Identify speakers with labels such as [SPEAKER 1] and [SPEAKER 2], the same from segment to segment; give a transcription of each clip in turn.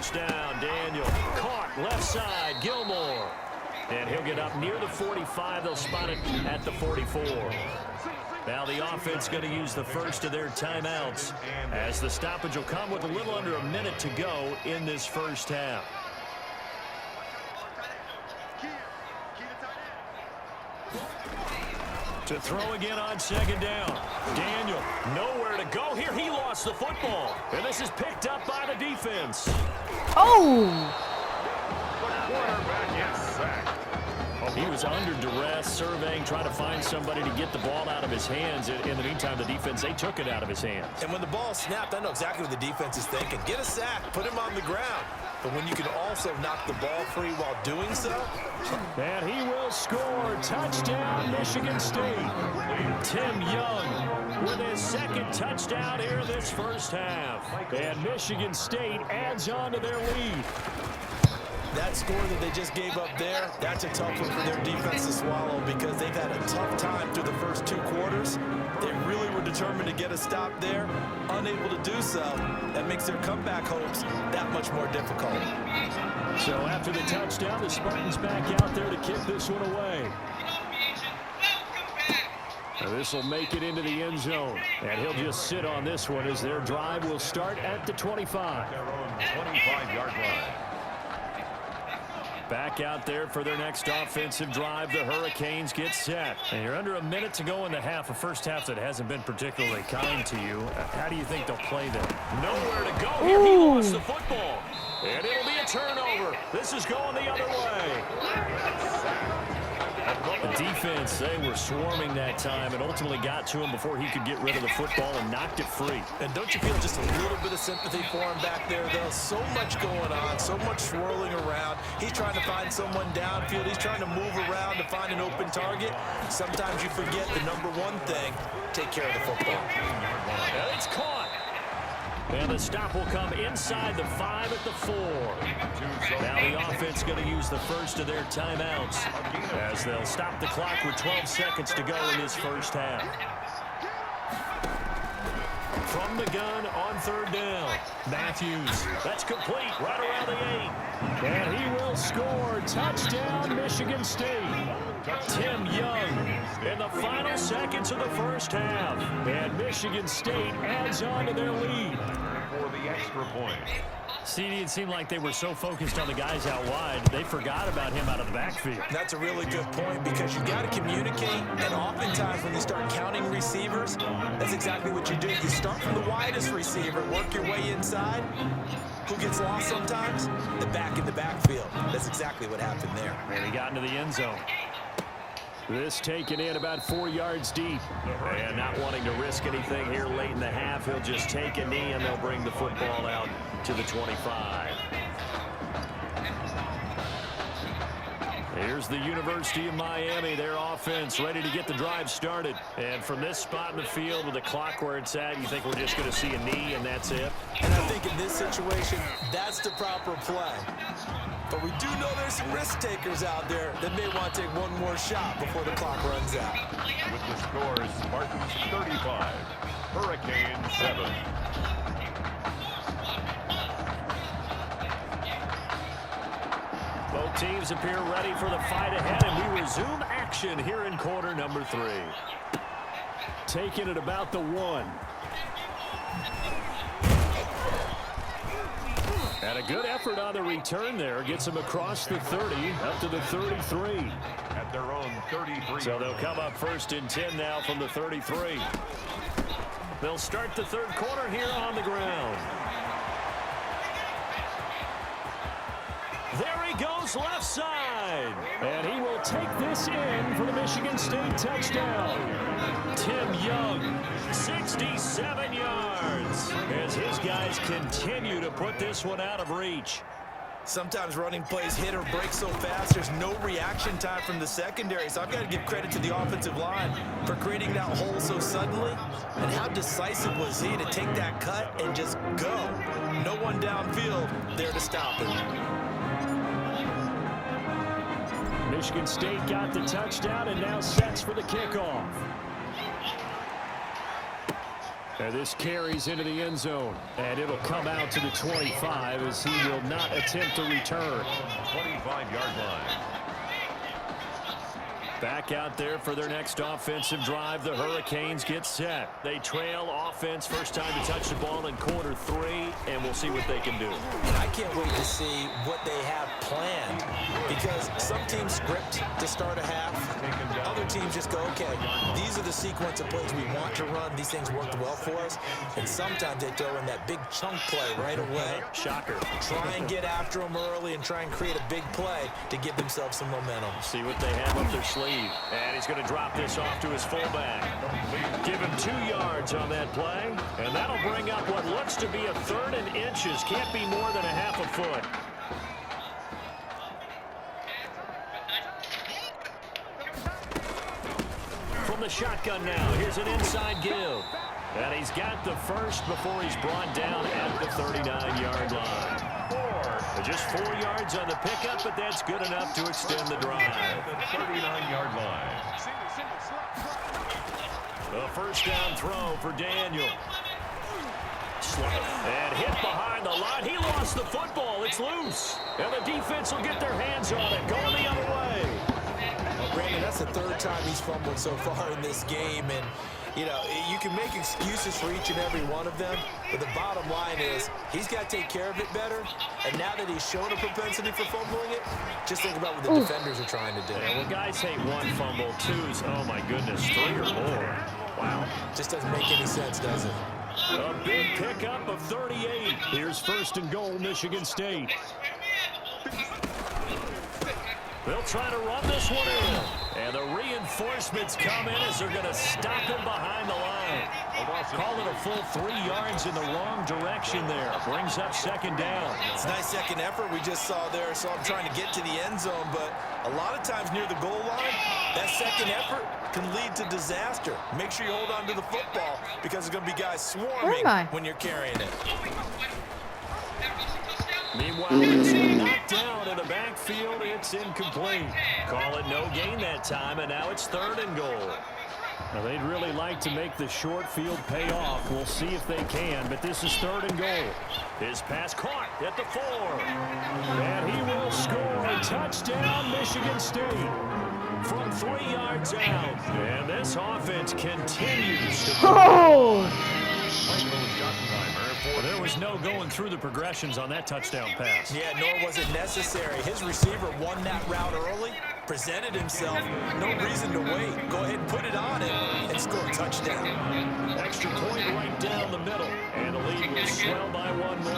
[SPEAKER 1] touchdown. Daniel caught left side. Gilmore. And he'll get up near the 45. They'll spot it at the 44. Now the offense going to use the first of their timeouts as the stoppage will come with a little under a minute to go in this first half. To throw again on second down. Daniel, nowhere to go here. He lost the football. And this is picked up by the defense.
[SPEAKER 2] Oh!
[SPEAKER 3] The quarterback is sacked.
[SPEAKER 1] He was under duress, surveying, trying to find somebody to get the ball out of his hands. In the meantime, the defense, they took it out of his hands.
[SPEAKER 4] And when the ball snapped, I know exactly what the defense is thinking. Get a sack, put him on the ground. But when you can also knock the ball free while doing so.
[SPEAKER 1] And he will score. Touchdown, Michigan State. Tim Young with his second touchdown here this first half. And Michigan State adds on to their lead.
[SPEAKER 4] That score that they just gave up there, that's a tough one for their defense to swallow because they've had a tough time through the first 2 quarters. They really were determined to get a stop there, unable to do so. That makes their comeback hopes that much more difficult.
[SPEAKER 1] So after the touchdown, the Spartans back out there to kick this one away. This will make it into the end zone, and he'll just sit on this one as their drive will start at the 25.
[SPEAKER 3] Their own 25-yard line.
[SPEAKER 1] Back out there for their next offensive drive. The Hurricanes get set. And you're under a minute to go in the half. A first half that hasn't been particularly kind to you. How do you think they'll play them? Nowhere to go here. He lost the football. And it'll be a turnover. This is going the other way. The defense, they were swarming that time and ultimately got to him before he could get rid of the football and knocked it free.
[SPEAKER 4] And don't you feel just a little bit of sympathy for him back there, though? So much going on, so much swirling around. He's trying to find someone downfield. He's trying to move around to find an open target. Sometimes you forget the number one thing, take care of the football.
[SPEAKER 1] And it's caught. And the stop will come inside the 5 at the 4. Now the offense going to use the first of their timeouts as they'll stop the clock with 12 seconds to go in this first half. From the gun on third down. Matthews. That's complete right around the 8. And he will score. Touchdown, Michigan State. Tim Young in the final seconds of the first half. And Michigan State adds on to their lead.
[SPEAKER 3] For the extra point.
[SPEAKER 1] CD, it seemed like they were so focused on the guys out wide, they forgot about him out of the backfield.
[SPEAKER 4] That's a really good point because you got to communicate, and oftentimes when you start counting receivers, that's exactly what you do. You start from the widest receiver, work your way inside. Who gets lost sometimes? The back in the backfield. That's exactly what happened there.
[SPEAKER 1] And he got into the end zone. This taken in about 4 yards deep. And not wanting to risk anything here late in the half, he'll just take a knee and they'll bring the football out to the 25. Here's the University of Miami, their offense ready to get the drive started. And from this spot in the field with the clock where it's at, you think we're just going to see a knee and that's it?
[SPEAKER 4] And I think in this situation, that's the proper play. But we do know there's some risk takers out there that may want to take one more shot before the clock runs out.
[SPEAKER 3] With the scores, Spartans 35, Hurricanes 7.
[SPEAKER 1] Both teams appear ready for the fight ahead, and we resume action here in quarter number 3. Taking it about the 1. And a good effort on the return there. Gets him across the 30, up to the 33.
[SPEAKER 3] At their own 33.
[SPEAKER 1] So they'll come up first and 10 now from the 33. They'll start the third quarter here on the ground. There he goes left side. And he will take this in for the Michigan State touchdown. Tim Young, 67 yards. As his guys continue to put this one out of reach.
[SPEAKER 4] Sometimes running plays hit or break so fast, there's no reaction time from the secondary. So I've got to give credit to the offensive line for creating that hole so suddenly. And how decisive was he to take that cut and just go? No one downfield there to stop him.
[SPEAKER 1] Michigan State got the touchdown and now sets for the kickoff. And this carries into the end zone. And it'll come out to the 25 as he will not attempt to return.
[SPEAKER 3] 25-yard line.
[SPEAKER 1] Back out there for their next offensive drive. The Hurricanes get set. They trail offense first time to touch the ball in quarter 3, and we'll see what they can do.
[SPEAKER 4] I can't wait to see what they have planned, because some teams script to start a half. Other teams just go, okay, these are the sequence of plays we want to run. These things worked well for us. And sometimes they throw in that big chunk play right away.
[SPEAKER 1] Shocker. Try
[SPEAKER 4] and get after them early and try and create a big play to give themselves some momentum.
[SPEAKER 1] See what they have up their sleeve. And he's going to drop this off to his fullback. Give him 2 yards on that play. And that'll bring up what looks to be a 3rd and inches. Can't be more than a half a foot. From the shotgun now, here's an inside give. And he's got the first before he's brought down at the 39-yard line. Just 4 yards on the pickup, but that's good enough to extend the drive.
[SPEAKER 3] The 39-yard line.
[SPEAKER 1] A first down throw for Daniel. And hit behind the line. He lost the football. It's loose. And the defense will get their hands on it. Going the other way.
[SPEAKER 4] Well, Brandon, that's the 3rd time he's fumbled so far in this game. And, you know, you can make excuses for each and every one of them, but the bottom line is he's got to take care of it better. And now that he's shown a propensity for fumbling it, just think about what the defenders are trying to do.
[SPEAKER 1] Yeah, well, guys hate 1 fumble, 2's, oh my goodness, 3 or more. Wow.
[SPEAKER 4] Just doesn't make any sense, does it?
[SPEAKER 1] A big pickup of 38. Here's 1st and goal, Michigan State. They'll try to run this one in. And the reinforcements come in as they're going to stop him behind the line. Call it a full 3 yards in the wrong direction there. Brings up 2nd down.
[SPEAKER 4] It's a nice second effort we just saw there. So I'm trying to get to the end zone, but a lot of times near the goal line, that second effort can lead to disaster. Make sure you hold on to the football because there's going to be guys swarming when you're carrying it.
[SPEAKER 1] Meanwhile, it's knocked down in the backfield. It's incomplete. Call it no gain that time, and now it's 3rd and goal. Now, they'd really like to make the short field pay off. We'll see if they can, but this is 3rd and goal. His pass caught at the 4. And he will score. Touchdown, Michigan State. From 3 yards out. And this offense continues to... There was no going through the progressions on that touchdown pass.
[SPEAKER 4] Yeah, nor was it necessary. His receiver won that route early, presented himself. No reason to wait. Go ahead and put it on him and score a touchdown.
[SPEAKER 1] Extra point right down the middle. And the lead will swell by 1 more.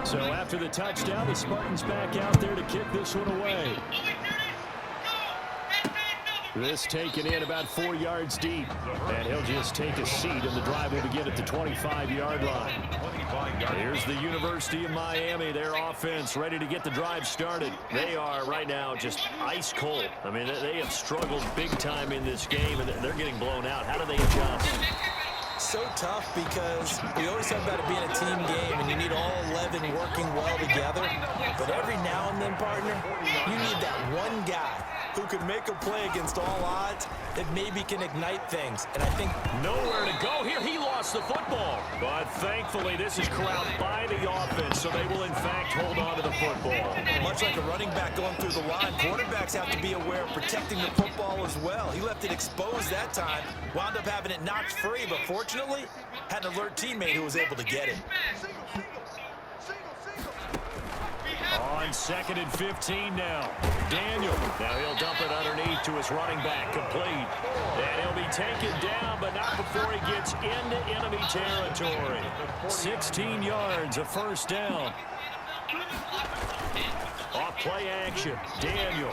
[SPEAKER 1] So after the touchdown, the Spartans back out there to kick this one away. This taken in about 4 yards deep. And he'll just take a seat, and the drive will begin at the 25-yard line. Here's the University of Miami, their offense ready to get the drive started. They are right now just ice cold. I mean, they have struggled big time in this game, and they're getting blown out. How do they adjust?
[SPEAKER 4] So tough because we always talk about it being a team game and you need all 11 working well together. But every now and then, partner, you need that one guy who can make a play against all odds that maybe can ignite things. And I think
[SPEAKER 1] nowhere to go here. He lost the football. But thankfully, this is corralled by the offense, so they will, in fact, hold on to the football.
[SPEAKER 4] Much like a running back going through the line, quarterbacks have to be aware of protecting the football as well. He left it exposed that time, wound up having it knocked free, but fortunately, had an alert teammate who was able to get it.
[SPEAKER 1] On 2nd and 15 now. Daniel. Now he'll dump it underneath to his running back. Complete. And he'll be taken down, but not before he gets into enemy territory. 16 yards, a first down. Off play action. Daniel.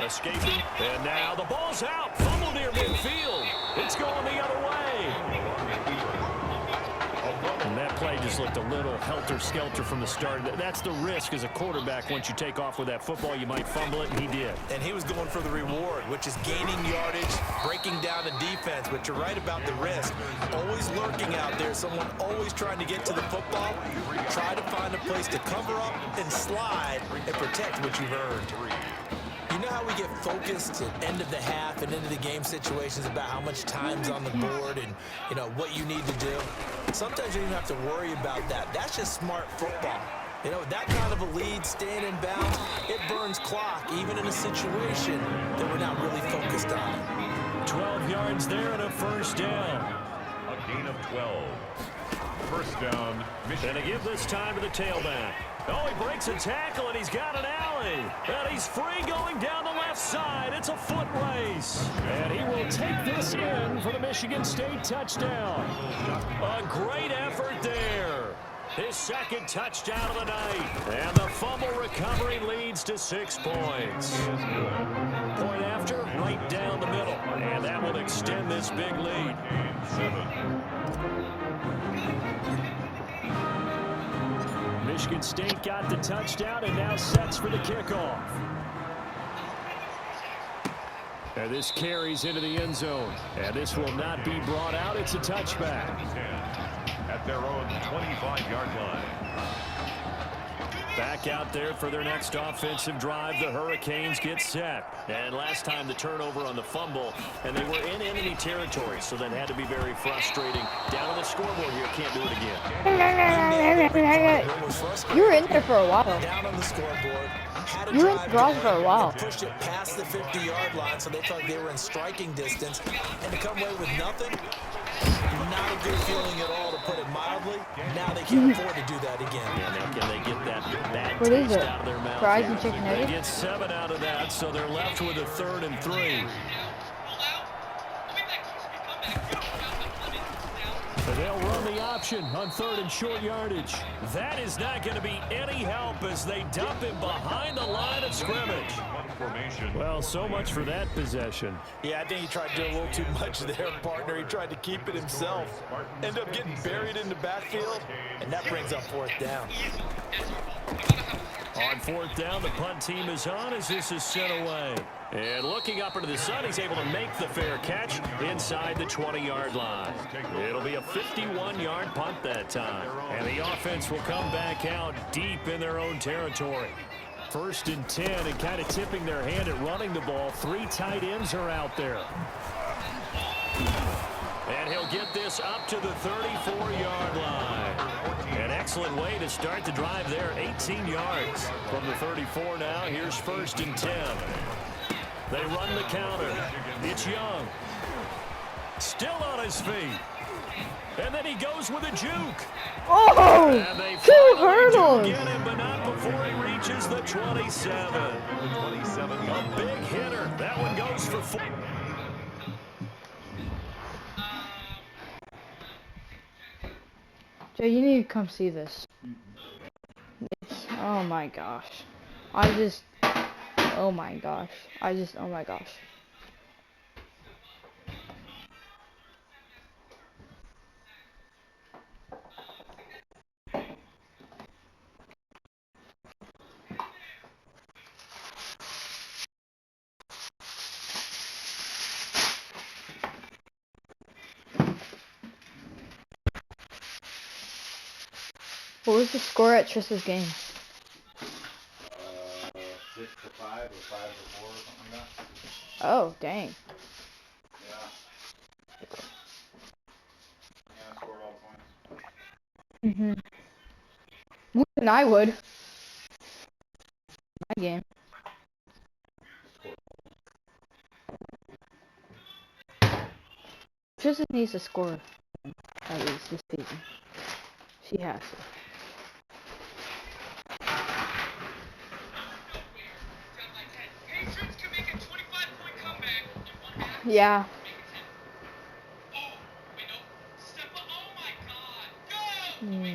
[SPEAKER 1] Escaping. And now the ball's out. Fumble near midfield. It's going the other way. And that play just looked a little helter-skelter from the start. That's the risk as a quarterback. Once you take off with that football, you might fumble it, and he did.
[SPEAKER 4] And he was going for the reward, which is gaining yardage, breaking down the defense. But you're right about the risk. Always lurk lurking out there, someone always trying to get to the football. Try to find a place to cover up and slide and protect what you've earned. You know how we get focused at end of the half and into the game situations about how much time's on the board and, you know, what you need to do? Sometimes you don't even have to worry about that. That's just smart football. You know, that kind of a lead, staying in bounds, it burns clock, even in a situation that we're not really focused on.
[SPEAKER 1] 12 yards there and a first down.
[SPEAKER 3] A gain of 12. First down, Michigan.
[SPEAKER 1] And to give this time to the tailback. Oh, he breaks a tackle, and he's got an alley. And he's free going down the left side. It's a foot race. And he will take this in for the Michigan State touchdown. A great effort there. His second touchdown of the night. And the fumble recovery leads to 6 points. Point after, right down the middle. And that will extend this big lead.
[SPEAKER 3] 7.
[SPEAKER 1] Michigan State got the touchdown and now sets for the kickoff. And this carries into the end zone. And this will not be brought out. It's a touchback.
[SPEAKER 3] At their own 25-yard line.
[SPEAKER 1] Back out there for their next offensive drive. The Hurricanes get set. And last time the turnover on the fumble, and they were in enemy territory, so that had to be very frustrating. Down on the scoreboard here, can't do it again.
[SPEAKER 2] You were in there for a while.
[SPEAKER 4] Down on the scoreboard.
[SPEAKER 2] You were in the garage for a while.
[SPEAKER 4] Pushed it past the 50-yard line, so they felt like they were in striking distance. And to come away with nothing, not a good feeling at all, to put it mildly. Now they can't afford to do that again.
[SPEAKER 1] Yeah, now can they get that bad
[SPEAKER 2] What is
[SPEAKER 1] taste
[SPEAKER 2] it?
[SPEAKER 1] out of their mouth?
[SPEAKER 2] Fries and chicken
[SPEAKER 1] They
[SPEAKER 2] nuggets?
[SPEAKER 1] get 7 out of that, so they're left with a 3rd and 3. And they'll run the option on 3rd and short yardage. That is not going to be any help as they dump him behind the line of scrimmage. Well, so much for that possession.
[SPEAKER 4] Yeah, I think he tried to do a little too much there, partner. He tried to keep it himself. End up getting buried in the backfield, and that brings up 4th down.
[SPEAKER 1] On 4th down, the punt team is on as this is sent away. And looking up into the sun, he's able to make the fair catch inside the 20-yard line. It'll be a 51-yard punt that time. And the offense will come back out deep in their own territory. 1st and 10, and kind of tipping their hand at running the ball. 3 tight ends are out there. And he'll get this up to the 34-yard line. An excellent way to start the drive there, 18 yards. From the 34 now, here's 1st and 10. They run the counter. It's Young. Still on his feet. And then he goes with a juke.
[SPEAKER 2] Oh!
[SPEAKER 1] And they
[SPEAKER 2] 2
[SPEAKER 1] finally
[SPEAKER 2] hurdles!
[SPEAKER 1] do get him, but not before he reaches the 27. A big hitter. That one goes for 4.
[SPEAKER 2] Jay, you need to come see this. Oh my gosh. Oh my gosh. Oh my gosh. What was the score at Triss's game?
[SPEAKER 5] 6-5 or 5-4 or something like that.
[SPEAKER 2] Oh, dang.
[SPEAKER 5] Yeah. Yeah, I scored all the points.
[SPEAKER 2] More than I would. My game. Tristan needs to score at least this season. She has to. Yeah. Hmm.